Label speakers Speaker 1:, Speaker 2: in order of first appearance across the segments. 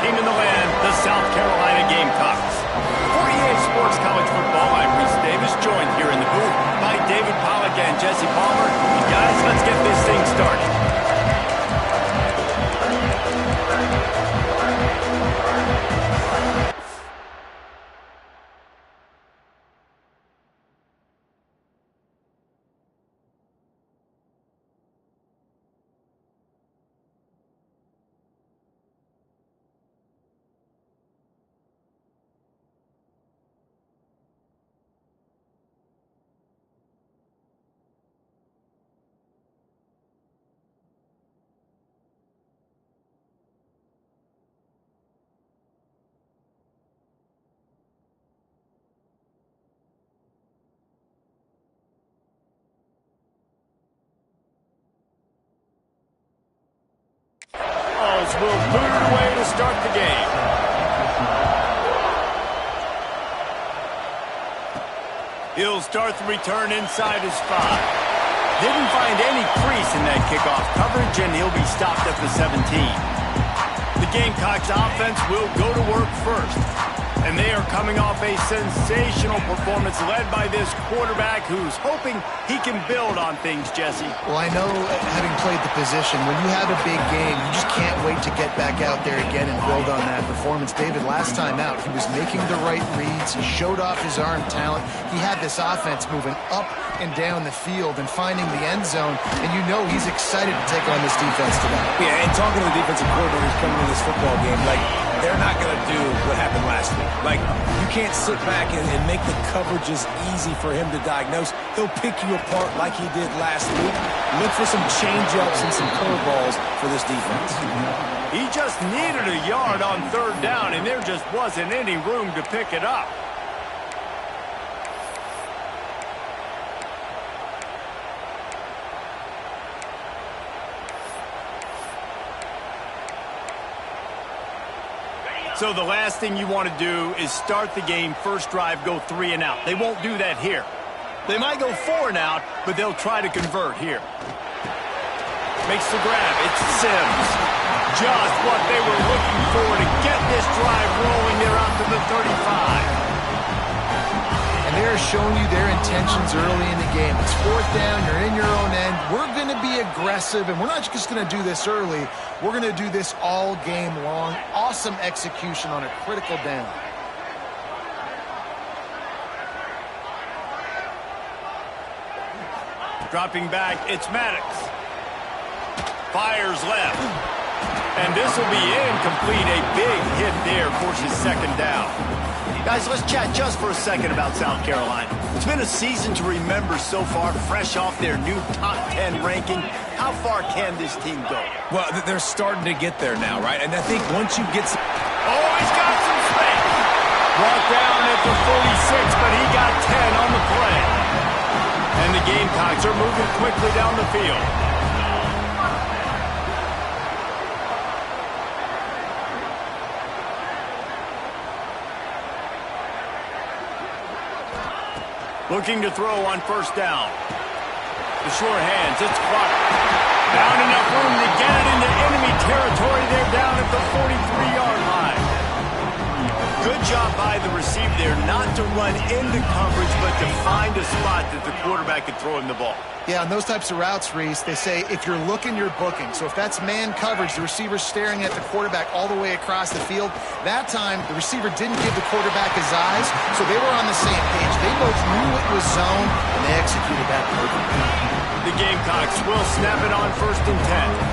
Speaker 1: team in the land, the South Carolina Gamecocks. For EA Sports College Football, I'm Reese Davis, joined here in the booth by David Pollack and Jesse Palmer. And guys, let's get this thing started. Will boot it away to start the game. He'll start the return inside his 5. Didn't find any crease in that kickoff coverage, and he'll be stopped at the 17. The Gamecocks offense will go to work first. And they are coming off a sensational performance led by this quarterback who's hoping he can build on things, Jesse.
Speaker 2: Well, I know, having played the position, when you have a big game, you just can't wait to get back out there again and build on that performance. David, last time out, he was making the right reads. He showed off his arm talent. He had this offense moving up and down the field and finding the end zone, and you know he's excited to take on this defense today.
Speaker 3: Yeah, and talking to the defensive coordinators coming into this football game, like, they're not going to do what happened last week. Like, you can't sit back and make the coverages easy for him to diagnose. He'll pick you apart like he did last week. Look for some change-ups and some curveballs for this defense.
Speaker 1: He just needed a yard on third down, and there just wasn't any room to pick it up. So the last thing you want to do is start the game, first drive, go 3 and out. They won't do that here. They might go 4 and out, but they'll try to convert here. Makes the grab. It's Sims. Just what they were looking for to get this drive rolling. They're out to the 35.
Speaker 2: And they're showing you their intentions early in the game. It's fourth down. You're in your own end. We're going to be aggressive, and we're not just going to do this early. We're going to do this all game long. Awesome execution on a critical down.
Speaker 1: Dropping back, it's Maddox. Fires left. And this will be incomplete. A big hit there, forces second down. Guys, let's chat just for a second about South Carolina. It's been a season to remember so far, fresh off their new top 10 ranking. How far can this team go?
Speaker 3: Well, they're starting to get there now, right? And I think once you get some...
Speaker 1: Oh, he's got some space. Brought down at the 46, but he got 10 on the play. And the Gamecocks are moving quickly down the field. Looking to throw on first down. The sure hands, it's Clark. Found enough room to get it into enemy territory. They're down at the 43-yard line. Good job by the receiver there, not to run into coverage, but to find a spot that the quarterback could throw him the ball.
Speaker 2: Yeah, on those types of routes, Reese, they say if you're looking, you're booking. So if that's man coverage, the receiver's staring at the quarterback all the way across the field. That time, the receiver didn't give the quarterback his eyes, so they were on the same page. They both knew it was zone, and they executed that perfectly.
Speaker 1: The Gamecocks will snap it on first and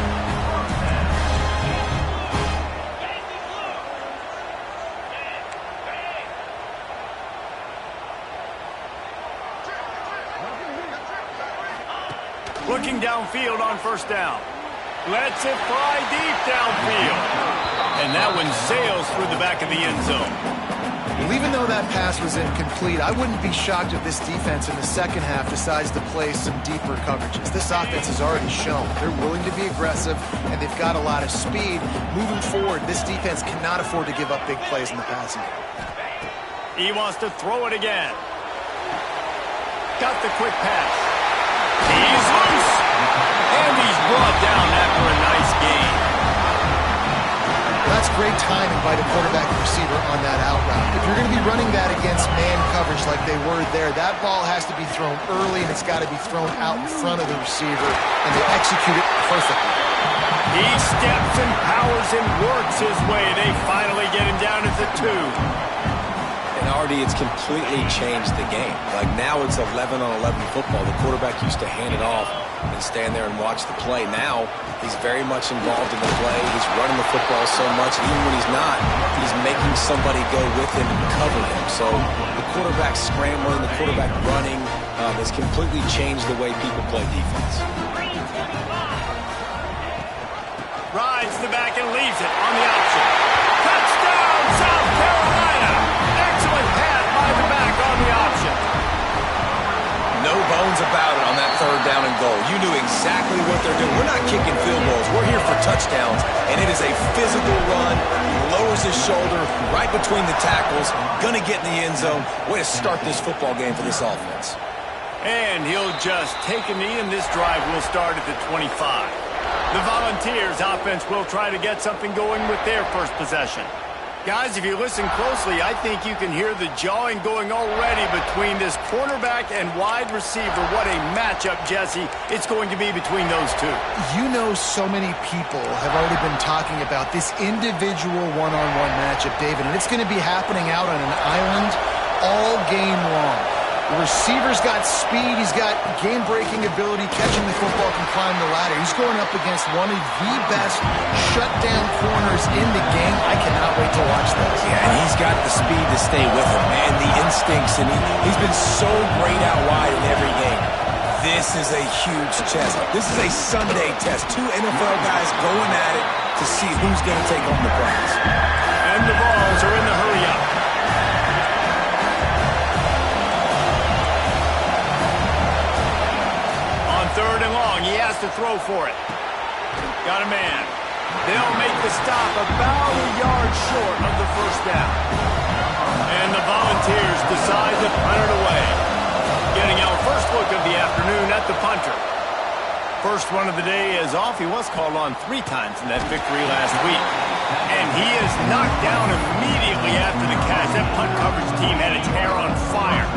Speaker 1: 10. Looking downfield on first down. Lets it fly deep downfield. And that one sails through the back of the end zone.
Speaker 2: Well, even though that pass was incomplete, I wouldn't be shocked if this defense in the second half decides to play some deeper coverages. This offense has already shown they're willing to be aggressive, and they've got a lot of speed. Moving forward, this defense cannot afford to give up big plays in the passing game.
Speaker 1: He wants to throw it again. Got the quick pass. He's loose. And he's brought down after a nice game.
Speaker 2: That's great timing by the quarterback and receiver on that out route. If you're going to be running that against man coverage like they were there, that ball has to be thrown early, and it's got to be thrown out in front of the receiver, and they execute it perfectly.
Speaker 1: He steps and powers and works his way. They finally get him down at the 2.
Speaker 3: And Artie, it's completely changed the game. Like now it's 11-on-11 football. The quarterback used to hand it off and stand there and watch the play. Now he's very much involved in the play. He's running the football so much. Even when he's not, he's making somebody go with him and cover him. So the quarterback scrambling, the quarterback running has completely changed the way people play defense.
Speaker 1: Rides the back and leaves it on the option. Touchdown, South Carolina! Excellent pass by the back on the option.
Speaker 3: No bones about it on that 3rd down and goal. You knew exactly what they're doing. We're not kicking field goals. We're here for touchdowns, and it is a physical run. He lowers his shoulder right between the tackles, gonna get in the end zone. Way to start this football game for this offense.
Speaker 1: And he'll just take a knee, and this drive will start at the 25. The Volunteers offense will try to get something going with their first possession. Guys, if you listen closely, I think you can hear the jawing going already between this cornerback and wide receiver. What a matchup, Jesse, it's going to be between those two.
Speaker 2: You know, so many people have already been talking about this individual one-on-one matchup, David, and it's going to be happening out on an island all game long. The receiver's got speed, he's got game-breaking ability, catching the football, can climb the ladder. He's going up against one of the best shutdown corners in the game. I cannot wait to watch this.
Speaker 3: Yeah, and he's got the speed to stay with him, man, the instincts, and he's been so great out wide in every game. This is a huge test. This is a Sunday test. 2 NFL guys going at it to see who's going to take home the prize.
Speaker 1: And the balls are in the hurry-up. Third and long, he has to throw for it. Got a man. They'll make the stop about a yard short of the first down. And the Volunteers decide to punt it away. Getting our first look of the afternoon at the punter. First one of the day is off. He was called on 3 times in that victory last week. And he is knocked down immediately after the catch. That punt coverage team had its hair on fire.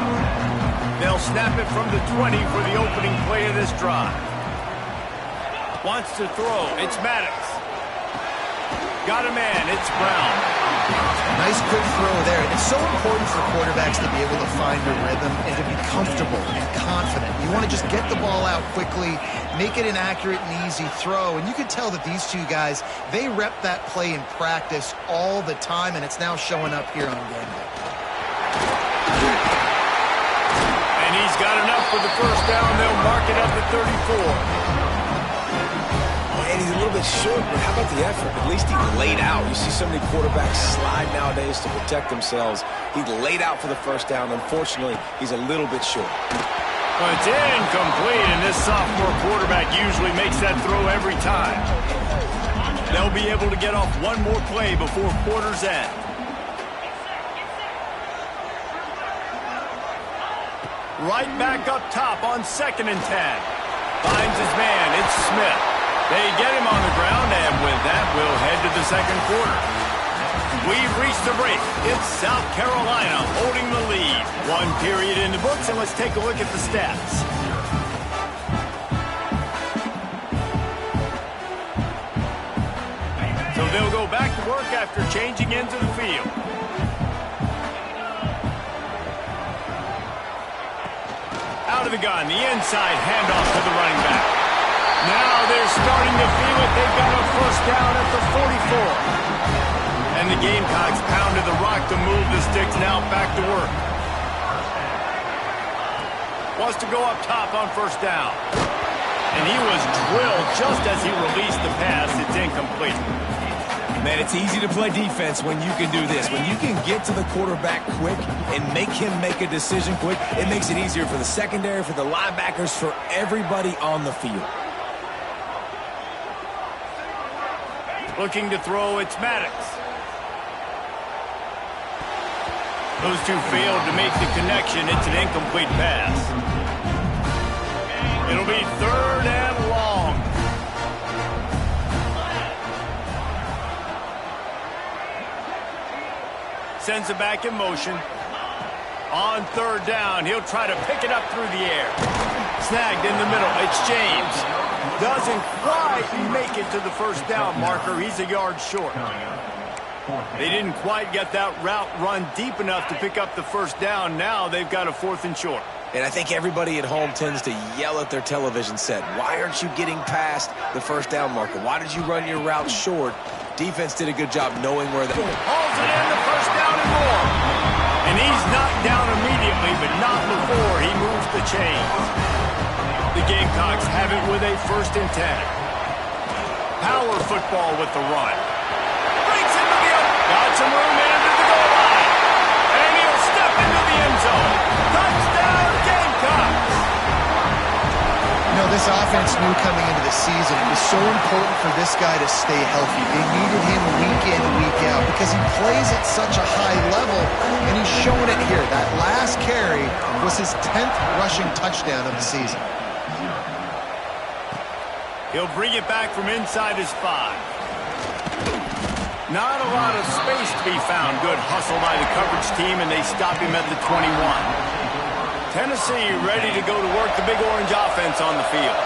Speaker 1: They'll snap it from the 20 for the opening play of this drive. Wants to throw. It's Maddox. Got a man. It's Brown.
Speaker 2: Nice quick throw there. It's so important for quarterbacks to be able to find a rhythm and to be comfortable and confident. You want to just get the ball out quickly, make it an accurate and easy throw. And you can tell that these two guys, they rep that play in practice all the time, and it's now showing up here on game day.
Speaker 1: He's got enough for the first down. They'll mark it up at 34.
Speaker 3: And he's a little bit short, but how about the effort? At least he laid out. You see so many quarterbacks slide nowadays to protect themselves. He laid out for the first down. Unfortunately, he's a little bit short.
Speaker 1: Well, it's incomplete, and this sophomore quarterback usually makes that throw every time. They'll be able to get off one more play before quarter's end. Right back up top on 2nd and 10. Finds his man. It's Smith. They get him on the ground, and with that, we'll head to the second quarter. We've reached the break. It's South Carolina holding the lead. 1 period in the books, and let's take a look at the stats. So they'll go back to work after changing into the field. Out of the gun, the inside handoff to the running back. Now they're starting to feel it. They've got a first down at the 44. And the Gamecocks pounded the rock to move the sticks. Now back to work. Wants to go up top on first down. And he was drilled just as he released the pass. It's incomplete.
Speaker 3: Man, it's easy to play defense when you can do this. When you can get to the quarterback quick and make him make a decision quick, it makes it easier for the secondary, for the linebackers, for everybody on the field.
Speaker 1: Looking to throw, it's Maddox. Those two failed to make the connection. It's an incomplete pass. It'll be 3rd and long. Sends it back in motion. On third down, he'll try to pick it up through the air. Snagged in the middle. It's James. Doesn't quite make it to the first down marker. He's a yard short. They didn't quite get that route run deep enough to pick up the first down. Now they've got a 4th and short.
Speaker 3: And I think everybody at home tends to yell at their television set. Why aren't you getting past the first down marker? Why did you run your route short? Defense did a good job knowing where they...
Speaker 1: Hauls it in, the first down and more. And he's knocked down immediately, but not before he moves the chains. The Gamecocks have it with a 1st and 10. Power football with the run. Breaks into the end. Got some room into the goal line. And he'll step into the end zone. Touchdown, Gamecocks.
Speaker 2: You know, this offense knew coming into the season it was so important for this guy to stay healthy. They needed him week in, week out because he plays at such a high level, and he's showing it here. That last carry was his 10th rushing touchdown of the season.
Speaker 1: He'll bring it back from inside his 5. Not a lot of space to be found. Good hustle by the coverage team, and they stop him at the 21. Tennessee ready to go to work the Big Orange offense on the field.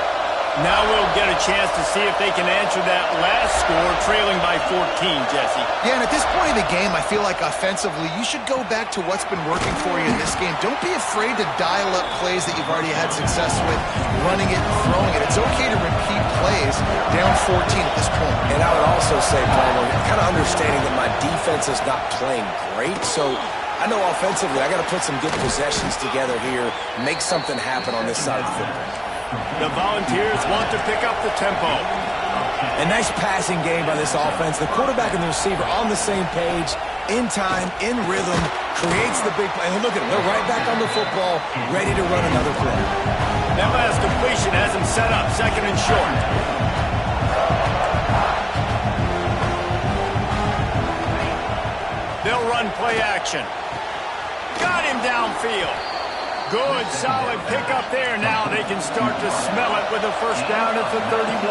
Speaker 1: Now we'll get a chance to see if they can answer that last score, trailing by 14, Jesse.
Speaker 2: Yeah, and at this point in the game, I feel like offensively, you should go back to what's been working for you in this game. Don't be afraid to dial up plays that you've already had success with, running it and throwing it. It's okay to repeat plays down 14 at this point.
Speaker 3: And I would also say, Palmer, kind of understanding that my defense is not playing great, so I know offensively I got to put some good possessions together here, make something happen on this side of the football.
Speaker 1: The Volunteers want to pick up the tempo.
Speaker 3: A nice passing game by this offense. The quarterback and the receiver on the same page, in time, in rhythm, creates the big play. And look at them. They're right back on the football, ready to run another play.
Speaker 1: That last completion has him set up, 2nd and short. They'll run play action. Got him downfield. Good, solid pickup there. Now they can start to smell it with a 1st down at the 31.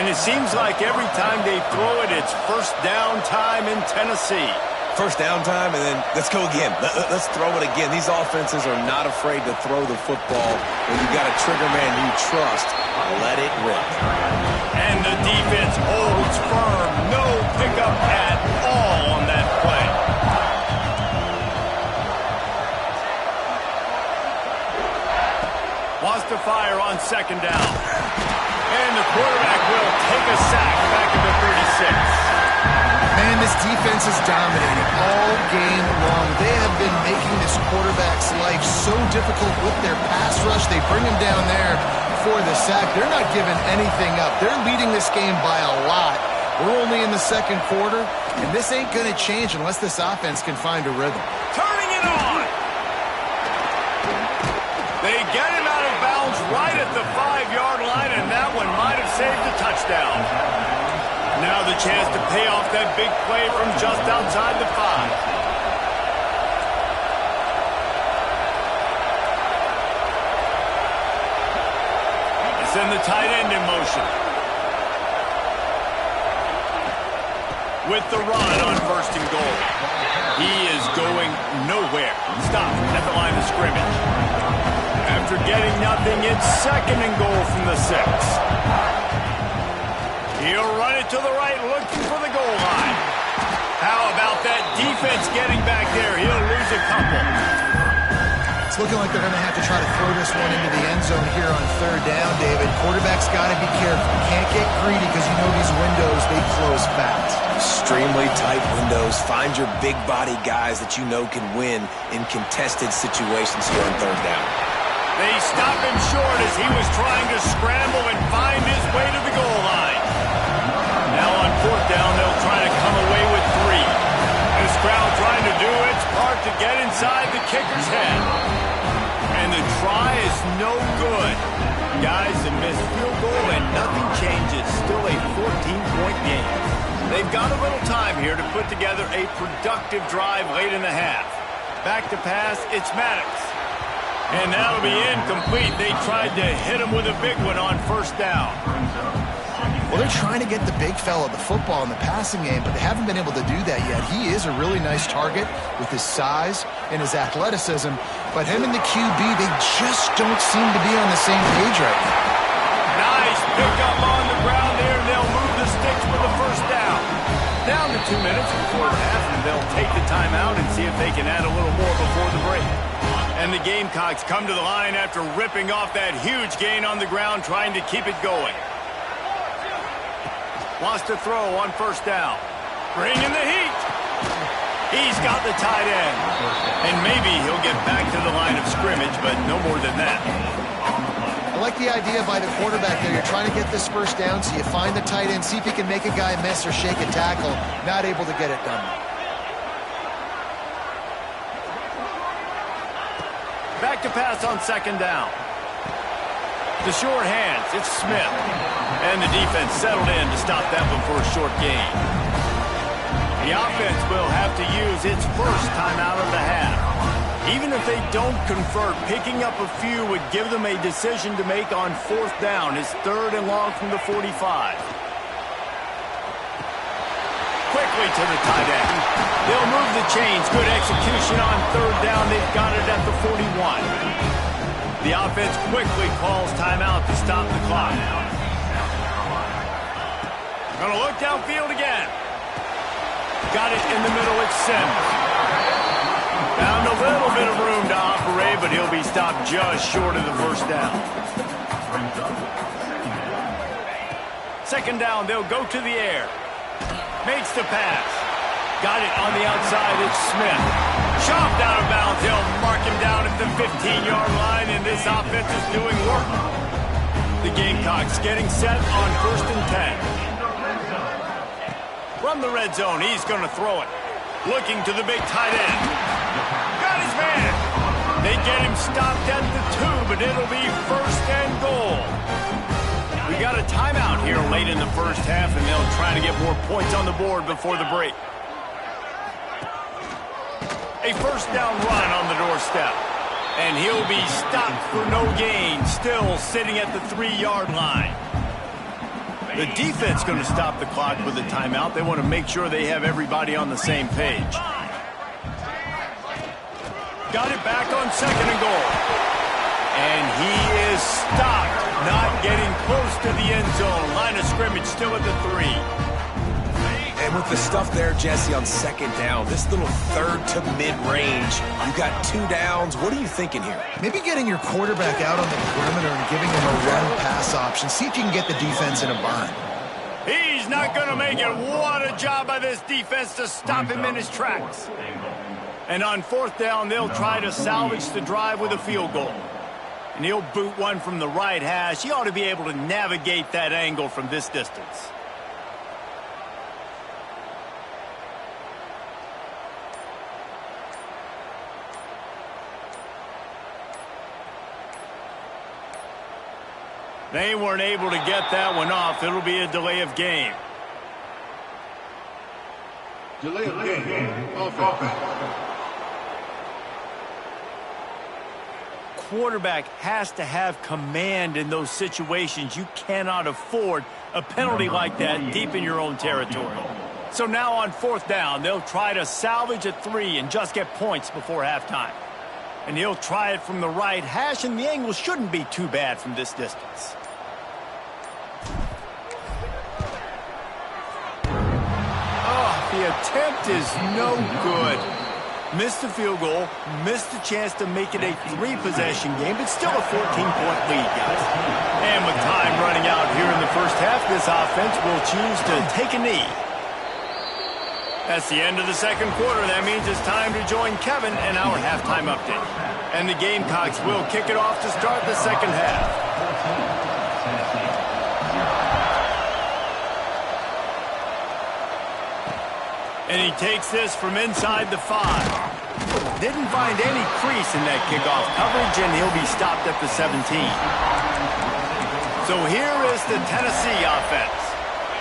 Speaker 1: And it seems like every time they throw it, it's 1st down time in Tennessee.
Speaker 3: 1st down time, and then let's go again. Let's throw it again. These offenses are not afraid to throw the football. When you got a trigger man you trust, let it rip.
Speaker 1: And the defense holds firm. No pickup at all on that play. Wants to fire on 2nd down. And the quarterback will take a sack back at the 36.
Speaker 2: Man, this defense is dominating all game long. They have been making this quarterback's life so difficult with their pass rush. They bring him down there for the sack. They're not giving anything up. They're leading this game by a lot. We're only in the 2nd quarter, and this ain't going to change unless this offense can find a rhythm.
Speaker 1: Turning it on. They get him out of bounds right at the 5-yard line, and that one might have saved a touchdown. Now the chance to pay off that big play from just outside the 5. They send the tight end in motion. With the run on 1st and goal. He is going nowhere. Stop at the line of scrimmage. After getting nothing, it's 2nd and goal from the 6. He'll run it to the right, looking for the goal line. How about that defense getting back there? He'll lose a couple.
Speaker 2: It's looking like they're going to have to try to throw this one into the end zone here on 3rd down, David. Quarterback's got to be careful. You can't get greedy because you know these windows, they close fast.
Speaker 3: Extremely tight windows. Find your big body guys that you know can win in contested situations here on 3rd down.
Speaker 1: They stop him short as he was trying to scramble and find his way to the goal line. Now on 4th down, they'll try to come away with 3. This crowd trying to do its part to get inside the kicker's head. And the try is no good. Guys, a missed field goal and nothing changes. Still a 14-point game. They've got a little time here to put together a productive drive late in the half. Back to pass, it's Maddox. And that'll be incomplete. They tried to hit him with a big one on 1st down.
Speaker 2: Well, they're trying to get the big fella the football in the passing game, but they haven't been able to do that yet. He is a really nice target with his size and his athleticism, but him and the QB, they just don't seem to be on the same page right now.
Speaker 1: Nice pickup on the ground there, and they'll move the sticks for the first down. Down to 2 minutes before the half, and they'll take the timeout and see if they can add a little more before the break. And the Gamecocks come to the line after ripping off that huge gain on the ground, trying to keep it going. Wants to throw on first down. Bringing the heat. He's got the tight end. And maybe he'll get back to the line of scrimmage, but no more than that.
Speaker 2: I like the idea by the quarterback there. You're trying to get this first down, so you find the tight end, see if he can make a guy miss or shake a tackle. Not able to get it done.
Speaker 1: Back to pass on second down. The short hands, it's Smith. And the defense settled in to stop that one for a short gain. The offense will have to use its first timeout of the half. Even if they don't convert, picking up a few would give them a decision to make on fourth down. It's 3rd and long from the 45. Quickly to the tight end. They'll move the chains. Good execution on 3rd down. They've got it at the 41. The offense quickly calls timeout to stop the clock. Gonna look downfield again. Got it in the middle. It's Sims. Found a little bit of room to operate, but he'll be stopped just short of the first down. Second down, they'll go to the air. Makes the pass. Got it on the outside, it's Smith. Chopped out of bounds, they'll mark him down at the 15-yard line, and this offense is doing work. The Gamecocks getting set on 1st and 10. From the red zone, he's going to throw it. Looking to the big tight end. Got his man. They get him stopped at the 2, but it'll be 1st and goal. We got a timeout here late in the first half, and they'll try to get more points on the board before the break. A first down run on the doorstep. And he'll be stopped for no gain, still sitting at the 3-yard line. The defense going to stop the clock with a timeout. They want to make sure they have everybody on the same page. Got it back on 2nd and goal. And he is stopped, not getting close to the end zone. Line of scrimmage still at the 3.
Speaker 3: And with the stuff there, Jesse, on 2nd down, this little 3rd to mid-range, you've got 2 downs. What are you thinking here?
Speaker 2: Maybe getting your quarterback out on the perimeter and giving him a run-pass option. See if you can get the defense in a bind.
Speaker 1: He's not going to make it. What a job by this defense to stop him in his tracks. And on 4th down, they'll try to salvage the drive with a field goal. And he'll boot one from the right hash. He ought to be able to navigate that angle from this distance. They weren't able to get that one off. It'll be a delay of game.
Speaker 4: Delay of game. Offense.
Speaker 1: Quarterback has to have command in those situations. You cannot afford a penalty like that deep in your own territory. So now on 4th down, they'll try to salvage a 3 and just get points before halftime. And he'll try it from the right hash, and the angle shouldn't be too bad from this distance. Oh, the attempt is no good. Missed the field goal, missed the chance to make it a 3-possession game, but still a 14-point lead, guys. And with time running out here in the first half, this offense will choose to take a knee. That's the end of the 2nd quarter. That means it's time to join Kevin and our halftime update. And the Gamecocks will kick it off to start the 2nd half. And he takes this from inside the 5. Didn't find any crease in that kickoff coverage, and he'll be stopped at the 17. So here is the Tennessee offense.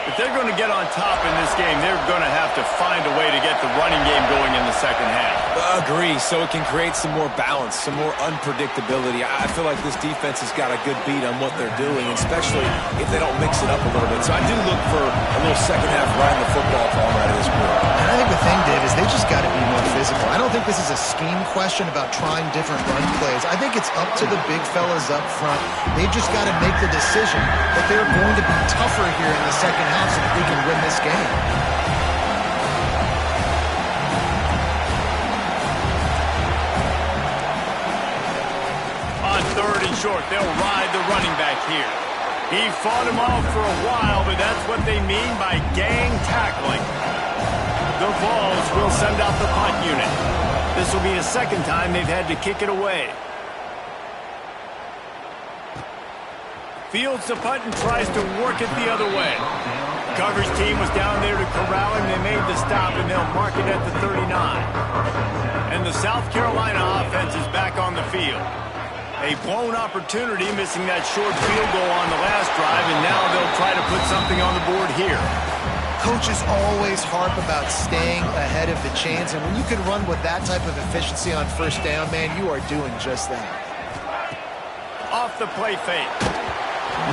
Speaker 1: If they're going to get on top in this game, they're going to have to find a way to get the running game going in the second half.
Speaker 3: Agree, so it can create some more balance, some more unpredictability. I feel like this defense has got a good beat on what they're doing, especially if they don't mix it up a little bit. So I do look for a little second half riding the football calm out of this group.
Speaker 2: And I think the thing, Dave, is they just got to be more physical. I don't think this is a scheme question about trying different run plays. I think it's up to the big fellas up front. They've just got to make the decision that they're going to be tougher here in the second half so that they can win this game.
Speaker 1: On third and short, they'll ride the running back here. He fought him off for a while, but that's what they mean by gang tackling. The Vols will send out the punt unit. This will be the second time they've had to kick it away. Fields the punt and tries to work it the other way. Coverage team was down there to corral him. They made the stop, and they'll mark it at the 39. And the South Carolina offense is back on the field. A blown opportunity, missing that short field goal on the last drive, and now they'll try to put something on the board here.
Speaker 2: Coaches always harp about staying ahead of the chains, and when you can run with that type of efficiency on first down, man, you are doing just that.
Speaker 1: Off the play fake.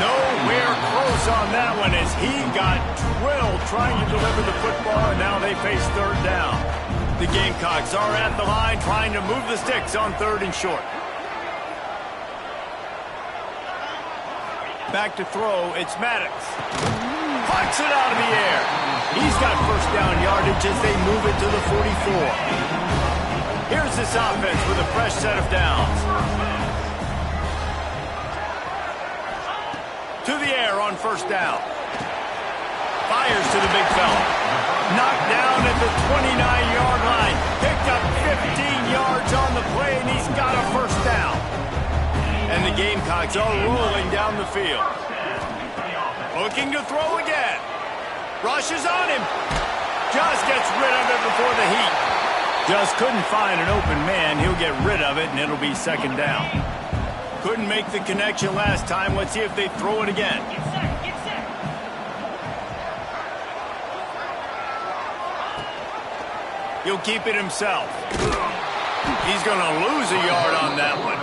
Speaker 1: Nowhere close on that one as he got drilled trying to deliver the football, and now they face third down. The Gamecocks are at the line trying to move the sticks on third and short. Back to throw, it's Maddox. Pucks it out of the air. He's got first down yardage as they move it to the 44. Here's this offense with a fresh set of downs. To the air on first down. Fires to the big fella. Knocked down at the 29-yard line. Picked up 15 yards on the play, and he's got a first down. And the Gamecocks are rolling down the field. Looking to throw again. Rushes on him. Just gets rid of it before the heat. Just couldn't find an open man. He'll get rid of it, and it'll be second down. Couldn't make the connection last time. Let's see if they throw it again. He'll keep it himself. He's going to lose a yard on that one.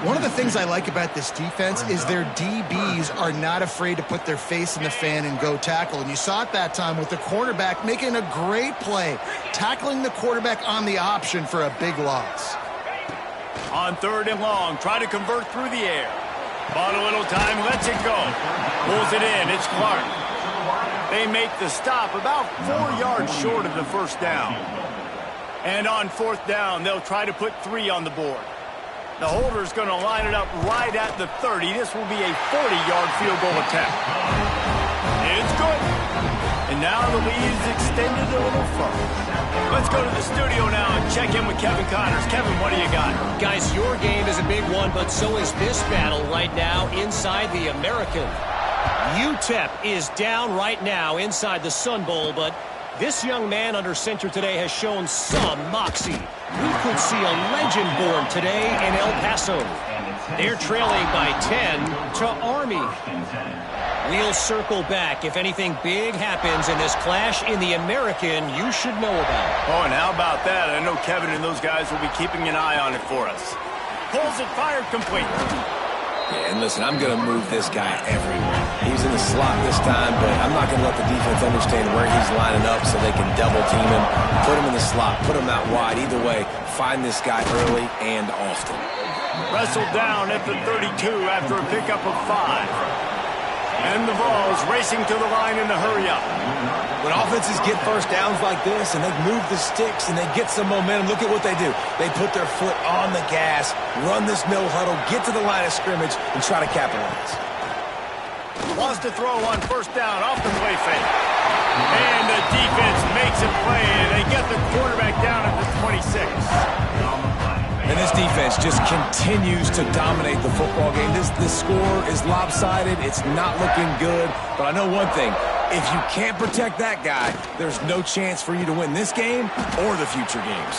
Speaker 2: One of the things I like about this defense is their DBs are not afraid to put their face in the fan and go tackle. And you saw it that time with the cornerback making a great play, tackling the quarterback on the option for a big loss.
Speaker 1: On third and long, try to convert through the air. Bought a little time, lets it go. Pulls it in, it's Clark. They make the stop about 4 yards short of the first down. And on fourth down, they'll try to put 3 on the board. The holder's going to line it up right at the 30. This will be a 40-yard field goal attempt. It's good. And now the lead is extended a little further. Let's go to the studio now and check in with Kevin Connors. Kevin, what do you got?
Speaker 5: Guys, your game is a big one, but so is this battle right now inside the American. UTEP is down right now inside the Sun Bowl, but this young man under center today has shown some moxie. We could see a legend born today in El Paso. They're trailing by 10 to Army. We'll circle back. If anything big happens in this clash in the American, you should know about it.
Speaker 1: Oh, and how about that? I know Kevin and those guys will be keeping an eye on it for us. Pulls it, fired complete.
Speaker 3: Yeah, and listen, I'm going to move this guy everywhere. He's in the slot this time, but I'm not going to let the defense understand where he's lining up so they can double team him, put him in the slot, put him out wide. Either way, find this guy early and often.
Speaker 1: Wrestled down at the 32 after a pickup of 5. And the Vols racing to the line in the hurry-up.
Speaker 3: When offenses get first downs like this and they move the sticks and they get some momentum, look at what they do. They put their foot on the gas, run this no huddle, get to the line of scrimmage, and try to capitalize.
Speaker 1: Wants to throw on first down off the play fake. And the defense makes a play, and they get the quarterback down at the 26.
Speaker 3: And this defense just continues to dominate the football game. This score is lopsided. It's not looking good. But I know one thing. If you can't protect that guy, there's no chance for you to win this game or the future games.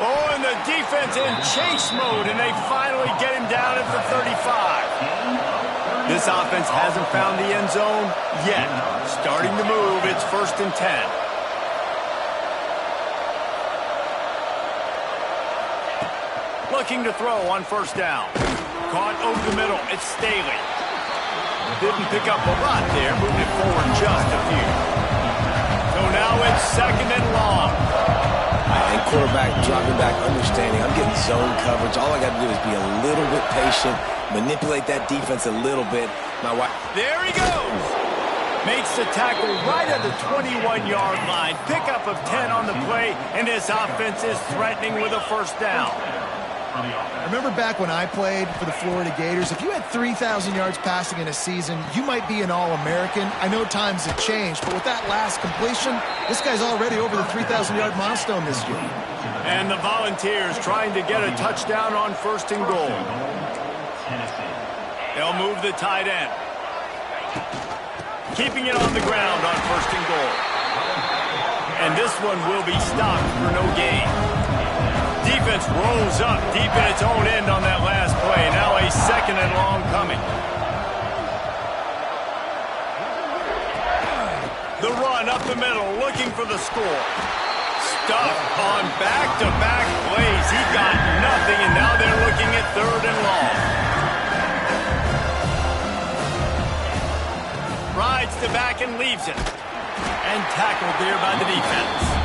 Speaker 1: Oh, and the defense in chase mode, and they finally get him down at the 35. This offense hasn't found the end zone yet. Starting to move, it's 1st and 10. Looking to throw on 1st down. Caught over the middle, it's Staley. Didn't pick up a lot there, moving it forward just a few. So now it's 2nd and long.
Speaker 3: And quarterback dropping back, understanding I'm getting zone coverage. All I got to do is be a little bit patient, manipulate that defense a little bit.
Speaker 1: There he goes. Makes the tackle right at the 21-yard line. Pickup of 10 on the play, and this offense is threatening with a 1st down.
Speaker 2: I remember back when I played for the Florida Gators, if you had 3,000 yards passing in a season, you might be an All-American. I know times have changed, but with that last completion, this guy's already over the 3,000-yard milestone this year.
Speaker 1: And the Volunteers trying to get a touchdown on 1st and goal. They'll move the tight end. Keeping it on the ground on 1st and goal. And this one will be stopped for no gain. Defense rolls up deep in its own end on that last play. Now a 2nd and long coming. The run up the middle, looking for the score. Stuffed on back-to-back plays. He got nothing, and now they're looking at 3rd and long. Rides to back and leaves it. And tackled there by the defense.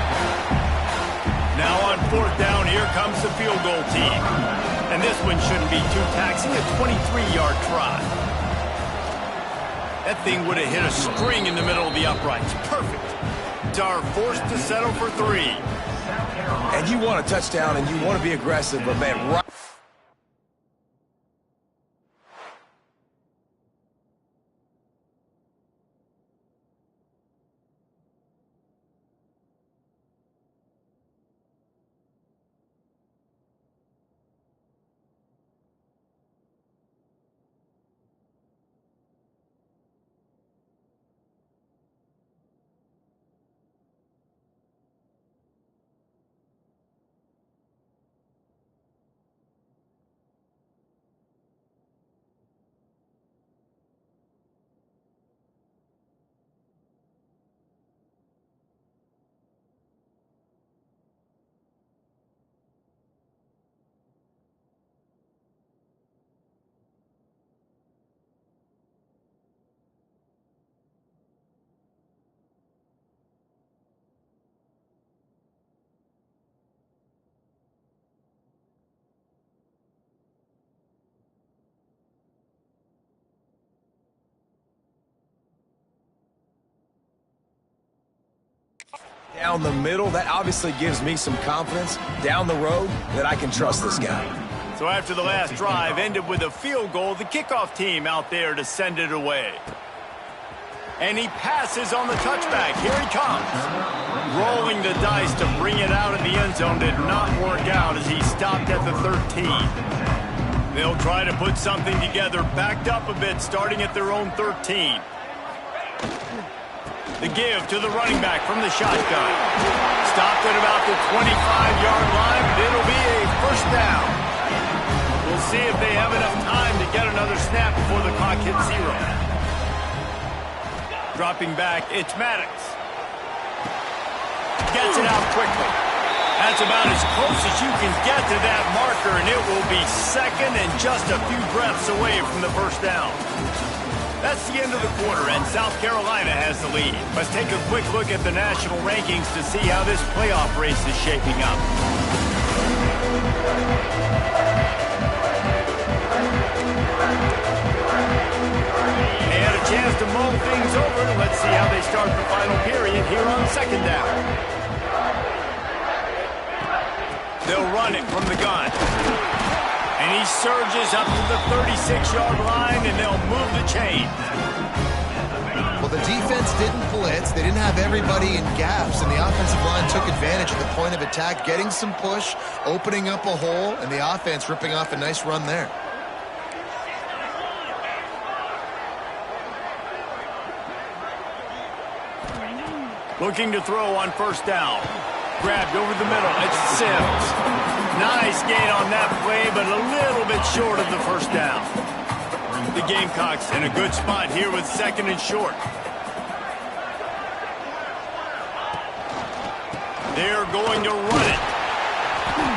Speaker 1: Now on 4th down, here comes the field goal team. And this one shouldn't be too taxing, a 23-yard try. That thing would have hit a string in the middle of the uprights. Perfect. Are forced to settle for 3.
Speaker 3: And you want a touchdown, and you want to be aggressive, but man, right. Down the middle, that obviously gives me some confidence down the road that I can trust this guy.
Speaker 1: So after the last drive ended with a field goal, the kickoff team out there to send it away. And he passes on the touchback. Here he comes. Rolling the dice to bring it out in the end zone did not work out as he stopped at the 13. They'll try to put something together, backed up a bit, starting at their own 13. The give to the running back from the shotgun. Stopped at about the 25-yard line, but it'll be a 1st down. We'll see if they have enough time to get another snap before the clock hits 0. Dropping back, it's Maddox. Gets it out quickly. That's about as close as you can get to that marker, and it will be 2nd and just a few breaths away from the 1st down. That's the end of the quarter, and South Carolina has the lead. Let's take a quick look at the national rankings to see how this playoff race is shaping up. They had a chance to mull things over. Let's see how they start the final period here on 2nd down. They'll run it from the gun. And he surges up to the 36-yard line, and they'll move the chain.
Speaker 2: Well, the defense didn't blitz. They didn't have everybody in gaps, and the offensive line took advantage of the point of attack, getting some push, opening up a hole, and the offense ripping off a nice run there.
Speaker 1: Looking to throw on 1st down. Grabbed over the middle. It's Sims. Nice gain on that play, but a little bit short of the 1st down. The Gamecocks in a good spot here with 2nd and short. They're going to run it.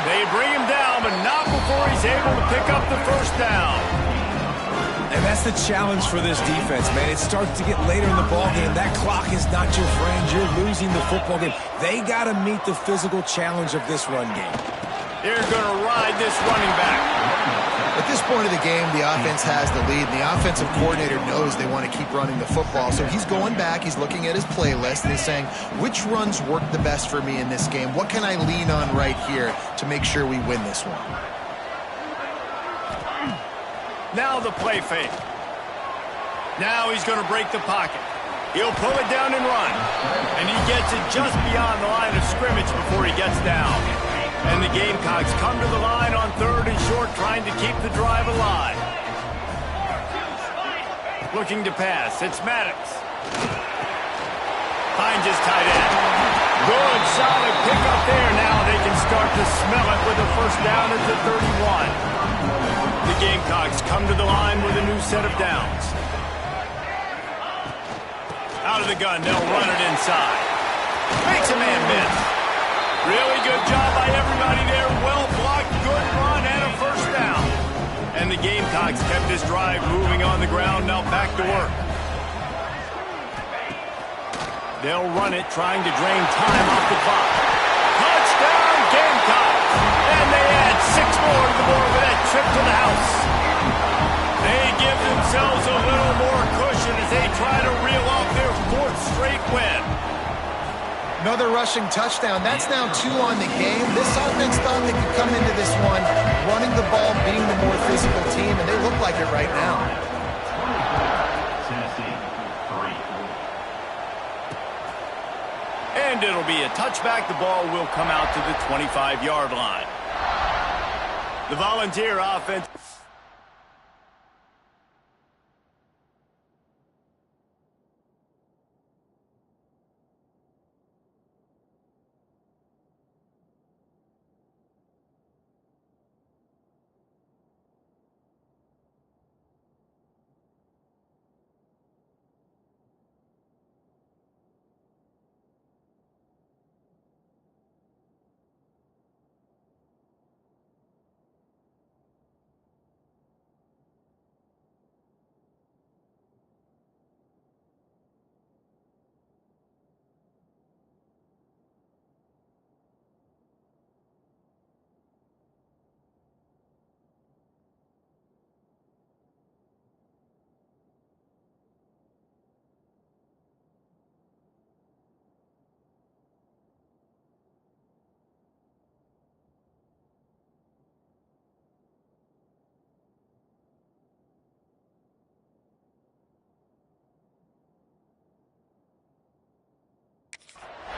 Speaker 1: They bring him down, but not before he's able to pick up the first down.
Speaker 3: And that's the challenge for this defense, man. It starts to get later in the ballgame. That clock is not your friend. You're losing the football game. They got to meet the physical challenge of this run game.
Speaker 1: They're going to ride this running back.
Speaker 2: At this point of the game, the offense has the lead, and the offensive coordinator knows they want to keep running the football. So he's going back, he's looking at his playlist, and he's saying, which runs work the best for me in this game? What can I lean on right here to make sure we win this one?
Speaker 1: Now the play fake. Now he's going to break the pocket. He'll pull it down and run. And he gets it just beyond the line of scrimmage before he gets down. And the Gamecocks come to the line on 3rd and short, trying to keep the drive alive. Looking to pass. It's Maddox. Finds his tight end. Good, solid pickup there. Now they can start to smell it with a first down at the 31. The Gamecocks come to the line with a new set of downs. Out of the gun, they'll run it inside. Makes a man miss. Really good job by everybody there. Well blocked, good run, and a first down. And the Gamecocks kept this drive moving on the ground. Now back to work. They'll run it, trying to drain time off the clock. Touchdown, Gamecocks! And they add 6 more to the board with that trip to the house. They give themselves a little more cushion as they try to reel off their 4th straight win.
Speaker 2: Another rushing touchdown. That's now 2 on the game. This offense thought they could come into this one running the ball, being the more physical team, and they look like it right now.
Speaker 1: And it'll be a touchback. The ball will come out to the 25-yard line. The Volunteer offense.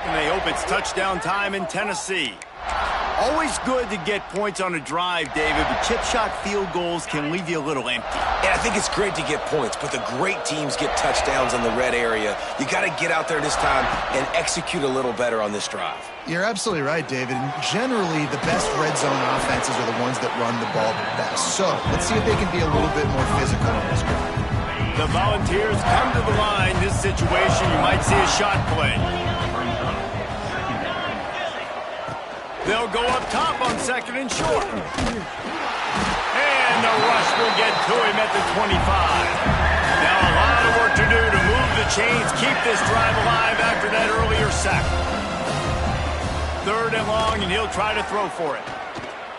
Speaker 1: And they hope it's touchdown time in Tennessee. Always good to get points on a drive, David, but chip shot field goals can leave you a little empty.
Speaker 3: And I think it's great to get points, but the great teams get touchdowns in the red area. You got to get out there this time and execute a little better on this drive.
Speaker 2: You're absolutely right, David. And generally, the best red zone offenses are the ones that run the ball the best. So let's see if they can be a little bit more physical on this drive.
Speaker 1: The Volunteers come to the line. This situation, you might see a shot play. They'll go up top on 2nd and short. And the rush will get to him at the 25. Now a lot of work to do to move the chains, keep this drive alive after that earlier sack. 3rd and long, and he'll try to throw for it.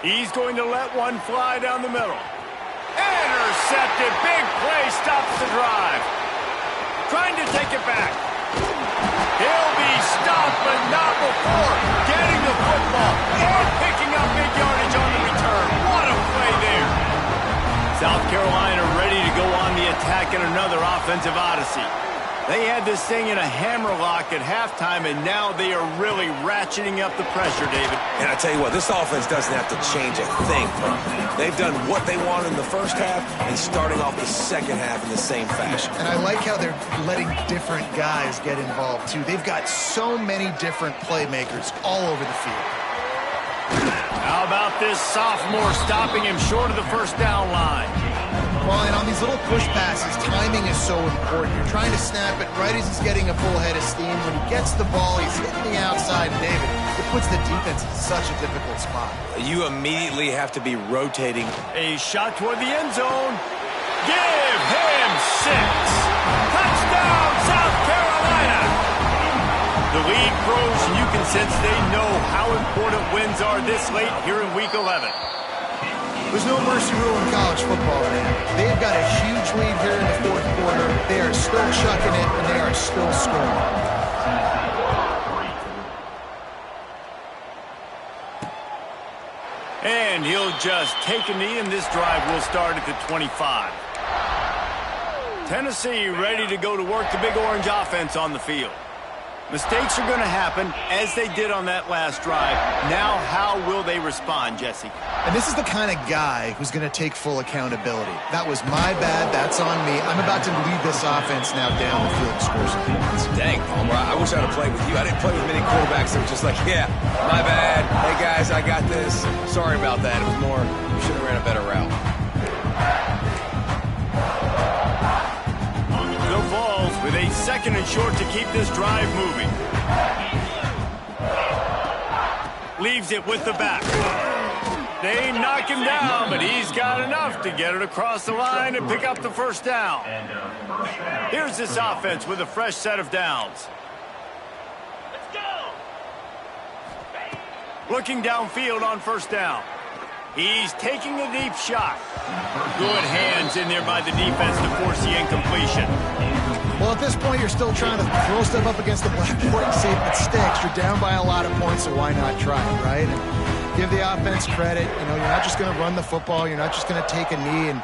Speaker 1: He's going to let one fly down the middle. Intercepted. Big play stops the drive. Trying to take it back. He'll be stopped, but not before getting the football and picking up big yardage on the return. What a play there. South Carolina ready to go on the attack in another offensive odyssey. They had this thing in a hammerlock at halftime, and now they are really ratcheting up the pressure, David.
Speaker 3: And I tell you what, this offense doesn't have to change a thing. They've done what they wanted in the first half and starting off the second half in the same fashion.
Speaker 2: And I like how they're letting different guys get involved, too. They've got so many different playmakers all over the field.
Speaker 1: Now about this sophomore stopping him short of the first down line?
Speaker 2: Well, and on these little push passes, timing is so important. You're trying to snap it right as he's getting a full head of steam. When he gets the ball, he's hitting the outside, and David, it puts the defense in such a difficult spot.
Speaker 3: You immediately have to be rotating.
Speaker 1: A shot toward the end zone. Give him 6. Touchdown, South Carolina. The lead grows, and you can sense they know how important wins are this late here in Week 11.
Speaker 2: There's no mercy rule in college football, man. They've got a huge lead here in the fourth quarter. They are still chucking it, and they are still scoring.
Speaker 1: And he'll just take a knee, and this drive will start at the 25. Tennessee ready to go to work the Big Orange offense on the field. Mistakes are going to happen, as they did on that last drive. Now, how will they respond, Jesse?
Speaker 2: And this is the kind of guy who's going to take full accountability. That was my bad. That's on me. I'm about to lead this offense now down the field and score some points.
Speaker 3: Dang, Palmer, I wish I'd have played with you. I didn't play with many quarterbacks that were just like, yeah, my bad. Hey, guys, I got this. Sorry about that. It was more, you should have ran a better route.
Speaker 1: The Vols with a 2nd and short to keep this drive moving. Leaves it with the back. They knock him down, but he's got enough to get it across the line and pick up the first down. Here's this offense with a fresh set of downs. Let's go. Looking downfield on first down. He's taking a deep shot. Good hands in there by the defense to force the incompletion.
Speaker 2: Well, at this point, you're still trying to throw stuff up against the blackboard and see if it sticks. You're down by a lot of points, so why not try it, right? And give the offense credit. You know, you're not just going to run the football. You're not just going to take a knee and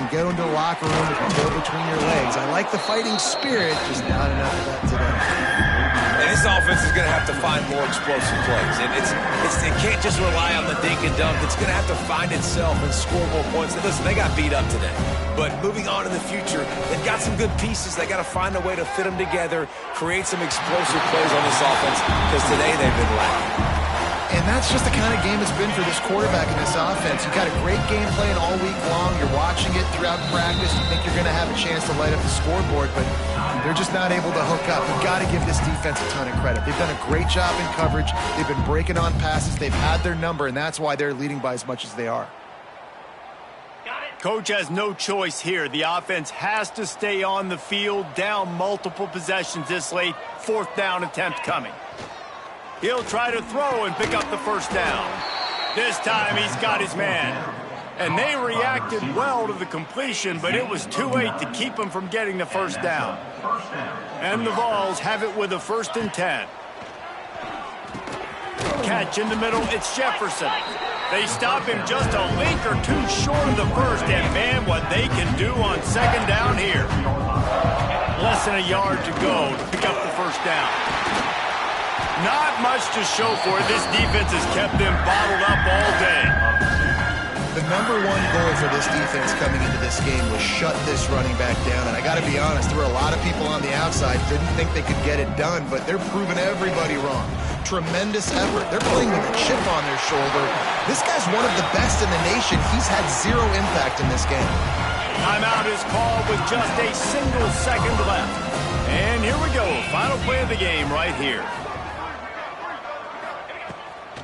Speaker 2: get into the locker room with the tail between your legs. I like the fighting spirit, just not enough of that today.
Speaker 3: And this offense is going to have to find more explosive plays. And it can't just rely on the dink and dunk. It's going to have to find itself and score more points. And listen, they got beat up today. But moving on in the future, they've got some good pieces. They got to find a way to fit them together, create some explosive plays on this offense, because today they've been lacking.
Speaker 2: And that's just the kind of game it's been for this quarterback in this offense. You've got a great game plan all week long. You're watching it throughout practice. You think you're going to have a chance to light up the scoreboard, but they're just not able to hook up. You've got to give this defense a ton of credit. They've done a great job in coverage. They've been breaking on passes. They've had their number, and that's why they're leading by as much as they are.
Speaker 1: Coach has no choice here. The offense has to stay on the field, down multiple possessions this late. 4th down attempt coming. He'll try to throw and pick up the first down. This time he's got his man. And they reacted well to the completion, but it was too late to keep him from getting the first down. And the Vols have it with a 1st and 10. Catch in the middle, it's Jefferson. They stop him just a link or two short of the first, and man, what they can do on 2nd down here. Less than a yard to go to pick up the first down. Not much to show for it. This defense has kept them bottled up all day.
Speaker 2: The number one goal for this defense coming into this game was shut this running back down. And I got to be honest, there were a lot of people on the outside didn't think they could get it done, but they're proving everybody wrong. Tremendous effort. They're playing with a chip on their shoulder. This guy's one of the best in the nation. He's had 0 impact in this game.
Speaker 1: Timeout is called with just a single second left. And here we go. Final play of the game right here.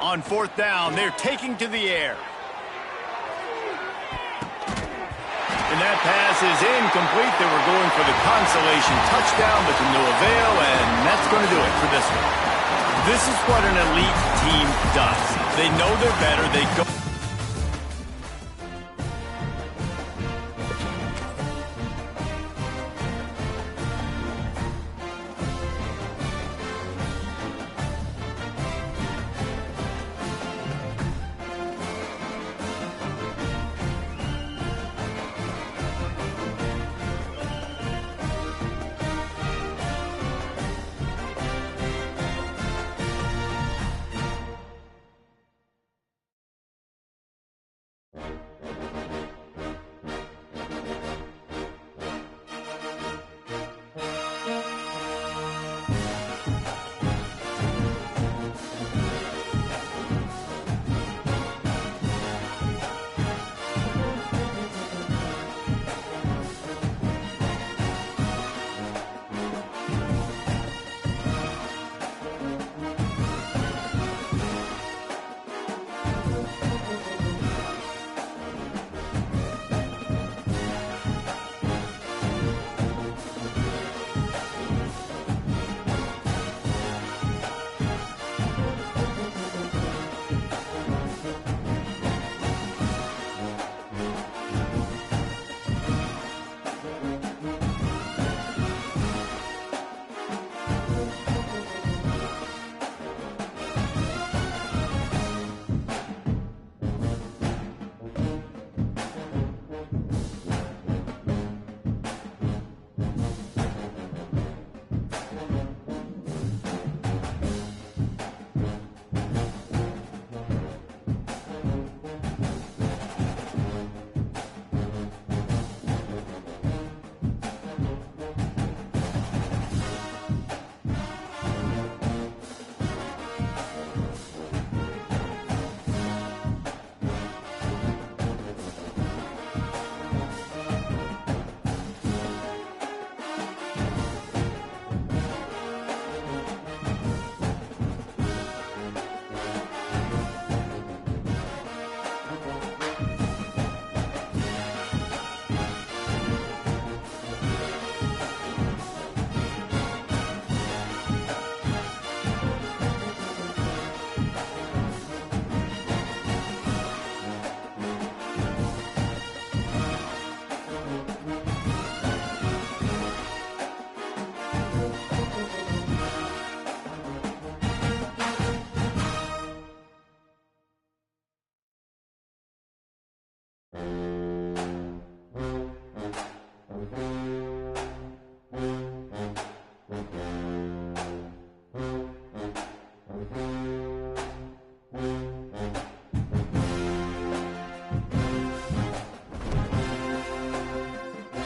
Speaker 1: On 4th down, they're taking to the air. And that pass is incomplete. They were going for the consolation touchdown, but to no avail, and that's going to do it for this one. This is what an elite team does. They know they're better. They go.